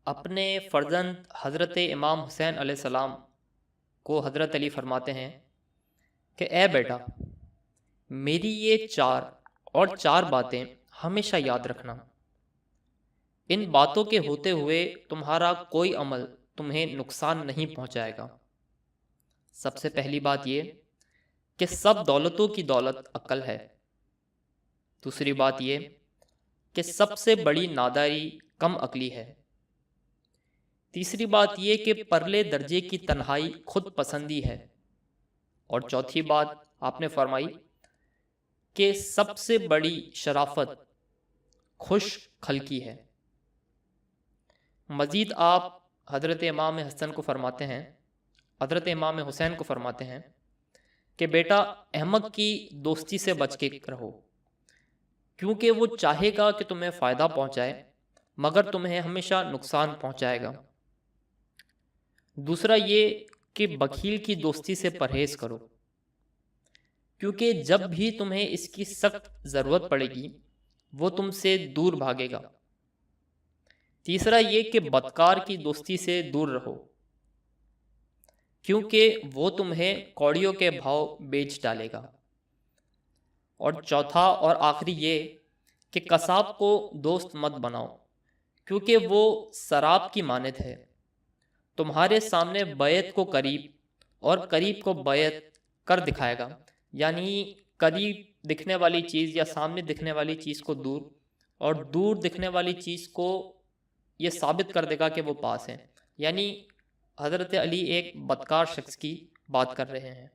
اپنے فرزند حضرت امام حسین علیہ السلام کو حضرت علی فرماتے ہیں کہ اے بیٹا، میری یہ چار باتیں ہمیشہ یاد رکھنا۔ ان باتوں کے ہوتے ہوئے تمہارا کوئی عمل تمہیں نقصان نہیں پہنچائے گا۔ سب سے پہلی بات یہ کہ سب دولتوں کی دولت عقل ہے۔ دوسری بات یہ کہ سب سے بڑی ناداری کم عقلی ہے۔ تیسری بات یہ کہ پرلے درجے کی تنہائی خود پسندی ہے۔ اور چوتھی بات آپ نے فرمائی کہ سب سے بڑی شرافت خوش خلقی ہے۔ مزید آپ حضرت امام حسن کو فرماتے ہیں حضرت امام حسین کو فرماتے ہیں کہ بیٹا، احمق کی دوستی سے بچ کے رہو، کیونکہ وہ چاہے گا کہ تمہیں فائدہ پہنچائے مگر تمہیں ہمیشہ نقصان پہنچائے گا۔ دوسرا یہ کہ بخیل کی دوستی سے پرہیز کرو، کیونکہ جب بھی تمہیں اس کی سخت ضرورت پڑے گی وہ تم سے دور بھاگے گا۔ تیسرا یہ کہ بدکار کی دوستی سے دور رہو، کیونکہ وہ تمہیں کوڑیوں کے بھاؤ بیچ ڈالے گا۔ اور چوتھا اور آخری یہ کہ قصاب کو دوست مت بناؤ، کیونکہ وہ سراب کی مانند ہے، تمہارے سامنے بیعت کو قریب اور قریب کو بیعت کر دکھائے گا، یعنی قریب دکھنے والی چیز یا سامنے دکھنے والی چیز کو دور، اور دور دکھنے والی چیز کو یہ ثابت کر دے گا کہ وہ پاس ہے۔ یعنی حضرت علی ایک بدکار شخص کی بات کر رہے ہیں۔